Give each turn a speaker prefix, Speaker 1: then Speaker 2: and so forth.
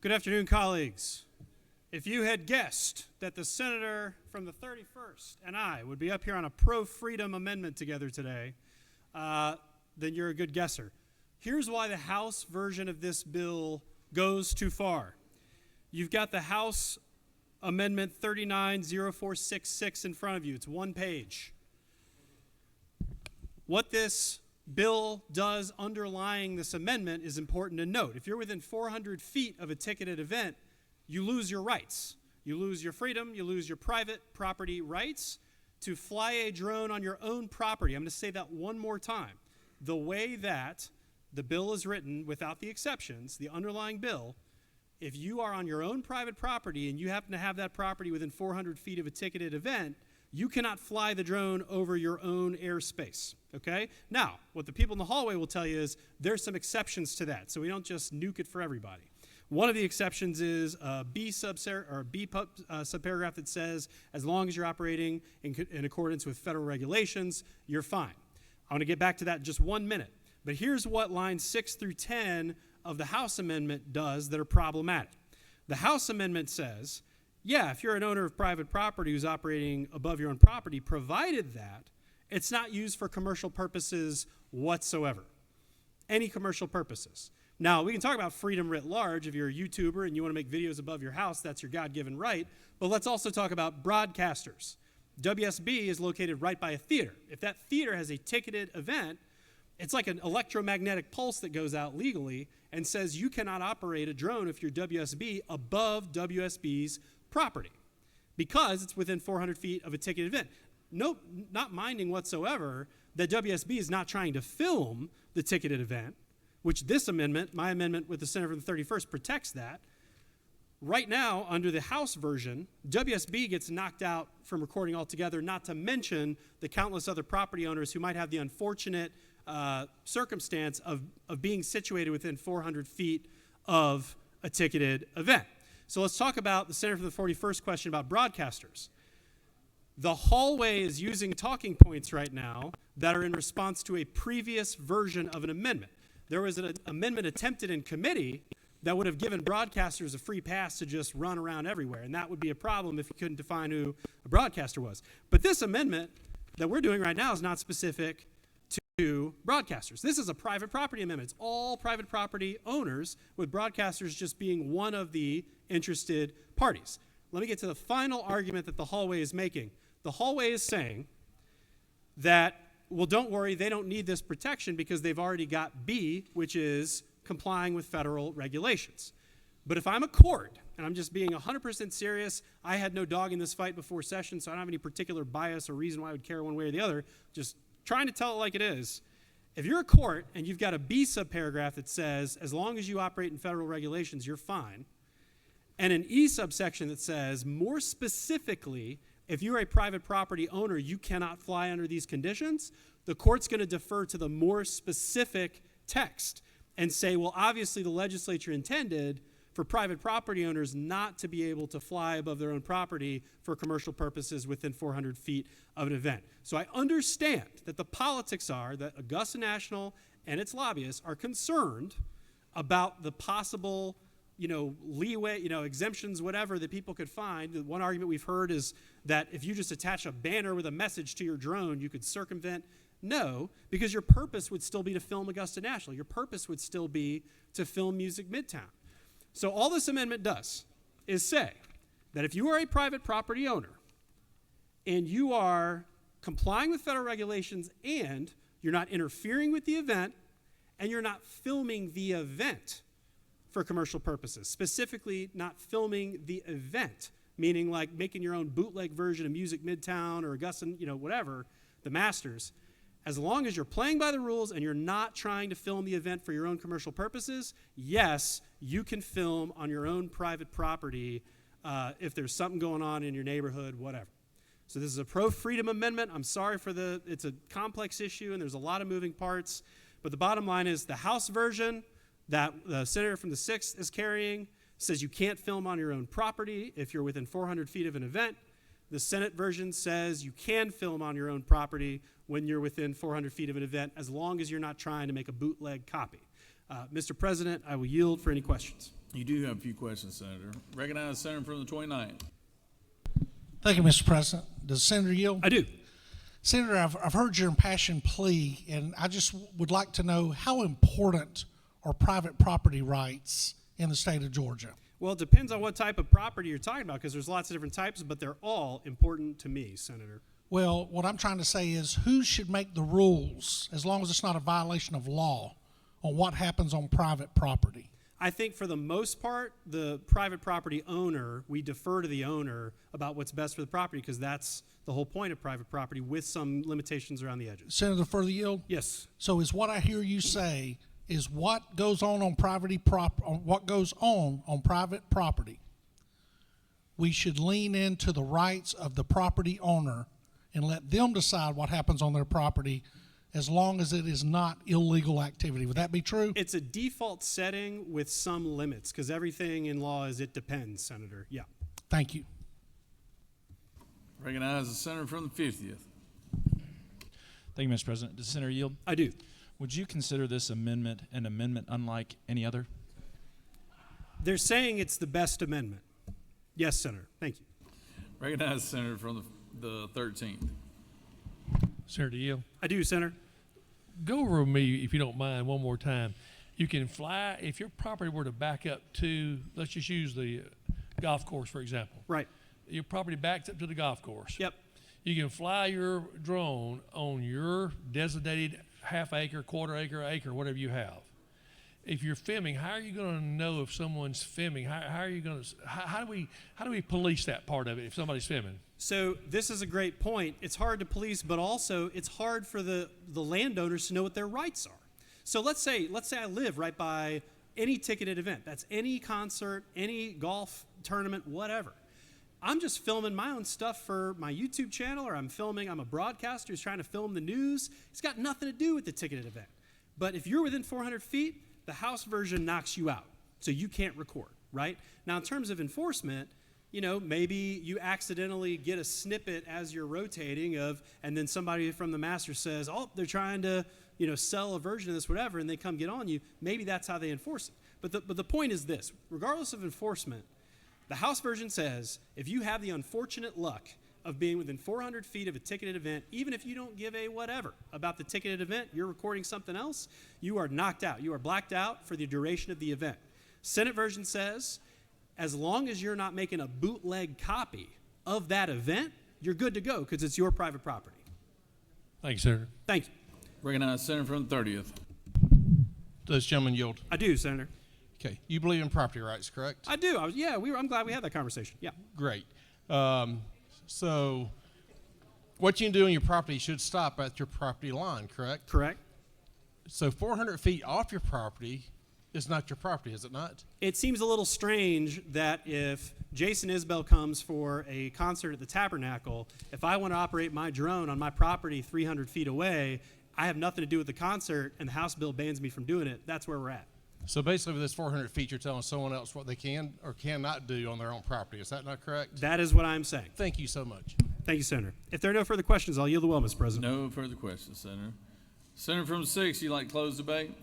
Speaker 1: Good afternoon, colleagues. If you had guessed that the senator from the 31st and I would be up here on a pro-freedom amendment together today, then you're a good guesser. Here's why the House version of this bill goes too far. You've got the House Amendment 390466 in front of you. It's one page. What this bill does underlying this amendment is important to note. If you're within 400 feet of a ticketed event, you lose your rights. You lose your freedom, you lose your private property rights to fly a drone on your own property. I'm going to say that one more time. The way that the bill is written, without the exceptions, the underlying bill, if you are on your own private property and you happen to have that property within 400 feet of a ticketed event, you cannot fly the drone over your own airspace, okay? Now, what the people in the hallway will tell you is there's some exceptions to that, so we don't just nuke it for everybody. One of the exceptions is a B subparagraph that says as long as you're operating in accordance with federal regulations, you're fine. I want to get back to that in just 1 minute, but here's what lines 6 through 10 of the House Amendment does that are problematic. The House Amendment says, yeah, if you're an owner of private property who's operating above your own property, provided that it's not used for commercial purposes whatsoever. Any commercial purposes. Now, we can talk about freedom writ large. If you're a YouTuber and you want to make videos above your house, that's your God-given right. But let's also talk about broadcasters. WSB is located right by a theater. If that theater has a ticketed event, it's like an electromagnetic pulse that goes out legally and says you cannot operate a drone if you're WSB above WSB's property because it's within 400 feet of a ticketed event. No, not minding whatsoever that WSB is not trying to film the ticketed event, which this amendment, my amendment with the Senator from the 31st, protects that. Right now, under the House version, WSB gets knocked out from recording altogether, not to mention the countless other property owners who might have the unfortunate circumstance of being situated within 400 feet of a ticketed event. So let's talk about the Senator from the 41st question about broadcasters. The hallway is using talking points right now that are in response to a previous version of an amendment. There was an amendment attempted in committee that would have given broadcasters a free pass to just run around everywhere, and that would be a problem if you couldn't define who a broadcaster was. But this amendment that we're doing right now is not specific to broadcasters. This is a private property amendment. It's all private property owners, with broadcasters just being one of the interested parties. Let me get to the final argument that the hallway is making. The hallway is saying that, well, don't worry, they don't need this protection because they've already got B, which is complying with federal regulations. But if I'm a court, and I'm just being 100% serious, I had no dog in this fight before session, so I don't have any particular bias or reason why I would care one way or the other, just trying to tell it like it is. If you're a court and you've got a B subparagraph that says, as long as you operate in federal regulations, you're fine, and an E subsection that says, more specifically, if you're a private property owner, you cannot fly under these conditions, the court's going to defer to the more specific text and say, well, obviously the legislature intended for private property owners not to be able to fly above their own property for commercial purposes within 400 feet of an event. So I understand that the politics are that Augusta National and its lobbyists are concerned about the possible, leeway, exemptions, whatever that people could find. The one argument we've heard is that if you just attach a banner with a message to your drone, you could circumvent. No, because your purpose would still be to film Augusta National. Your purpose would still be to film Music Midtown. So all this amendment does is say that if you are a private property owner and you are complying with federal regulations and you're not interfering with the event and you're not filming the event for commercial purposes, specifically not filming the event, meaning like making your own bootleg version of Music Midtown or Augusta, whatever, the Masters, as long as you're playing by the rules and you're not trying to film the event for your own commercial purposes, yes, you can film on your own private property if there's something going on in your neighborhood, whatever. So this is a pro-freedom amendment. I'm sorry it's a complex issue and there's a lot of moving parts, but the bottom line is the House version that the senator from the 6th is carrying says you can't film on your own property if you're within 400 feet of an event. The Senate version says you can film on your own property when you're within 400 feet of an event, as long as you're not trying to make a bootleg copy. Mr. President, I will yield for any questions.
Speaker 2: You do have a few questions, Senator. Recognize the Senator from the 29th.
Speaker 3: Thank you, Mr. President. Does the Senator yield?
Speaker 1: I do.
Speaker 3: Senator, I've heard your impassioned plea, and I just would like to know how important are private property rights in the state of Georgia?
Speaker 1: Well, it depends on what type of property you're talking about, because there's lots of different types, but they're all important to me, Senator.
Speaker 3: Well, what I'm trying to say is who should make the rules, as long as it's not a violation of law, on what happens on private property?
Speaker 1: I think for the most part, the private property owner, we defer to the owner about what's best for the property, because that's the whole point of private property, with some limitations around the edges.
Speaker 3: Senator, further yield?
Speaker 1: Yes.
Speaker 3: So is what I hear you say is what goes on private property, we should lean into the rights of the property owner and let them decide what happens on their property, as long as it is not illegal activity. Would that be true?
Speaker 1: It's a default setting with some limits, because everything in law is it depends, Senator. Yeah.
Speaker 3: Thank you.
Speaker 2: Recognize the Senator from the 50th.
Speaker 4: Thank you, Mr. President. Does the Senator yield?
Speaker 1: I do.
Speaker 4: Would you consider this amendment an amendment unlike any other?
Speaker 1: They're saying it's the best amendment. Yes, Senator. Thank you.
Speaker 2: Recognize the Senator from the 13th.
Speaker 5: Senator Yield,
Speaker 1: I do, Senator.
Speaker 5: go over with me, if you don't mind, one more time. You can fly, if your property were to back up to, let's just use the golf course, for example.
Speaker 1: Right.
Speaker 5: Your property backs up to the golf course.
Speaker 1: Yep.
Speaker 5: You can fly your drone on your designated half acre, quarter acre, whatever you have. If you're filming, how are you going to know if someone's filming? How are you going to? How do we police that part of it if somebody's filming?
Speaker 1: So this is a great point. It's hard to police, but also it's hard for the landowners to know what their rights are. So let's say I live right by any ticketed event. That's any concert, any golf tournament, whatever. I'm just filming my own stuff for my YouTube channel, or I'm a broadcaster who's trying to film the news. It's got nothing to do with the ticketed event. But if you're within 400 feet, the House version knocks you out, so you can't record, right? Now, in terms of enforcement, maybe you accidentally get a snippet as you're rotating and then somebody from the master says, oh, they're trying to, sell a version of this, whatever, and they come get on you. Maybe that's how they enforce it. But the point is this: regardless of enforcement, the House version says if you have the unfortunate luck of being within 400 feet of a ticketed event, even if you don't give a whatever about the ticketed event, you're recording something else, you are knocked out. You are blacked out for the duration of the event. Senate version says, as long as you're not making a bootleg copy of that event, you're good to go, because it's your private property.
Speaker 5: Thank you, Senator.
Speaker 1: Thank you.
Speaker 2: Recognize the Senator from the 30th.
Speaker 6: Does this gentleman yield?
Speaker 1: I do, Senator.
Speaker 6: Okay. You believe in property rights, correct?
Speaker 1: I do. I'm glad we had that conversation. Yeah.
Speaker 6: Great. So what you can do on your property should stop at your property line, correct?
Speaker 1: Correct.
Speaker 6: So 400 feet off your property is not your property, is it not?
Speaker 1: It seems a little strange that if Jason Isbell comes for a concert at the Tabernacle, if I want to operate my drone on my property 300 feet away, I have nothing to do with the concert, and the House bill bans me from doing it. That's where we're at.
Speaker 6: So basically with this 400 feet, you're telling someone else what they can or cannot do on their own property. Is that not correct?
Speaker 1: That is what I'm saying.
Speaker 6: Thank you so much.
Speaker 1: Thank you, Senator. If there are no further questions, I'll yield the well, Mr. President.
Speaker 2: No further questions, Senator. Senator from the 6th, you like to close debate?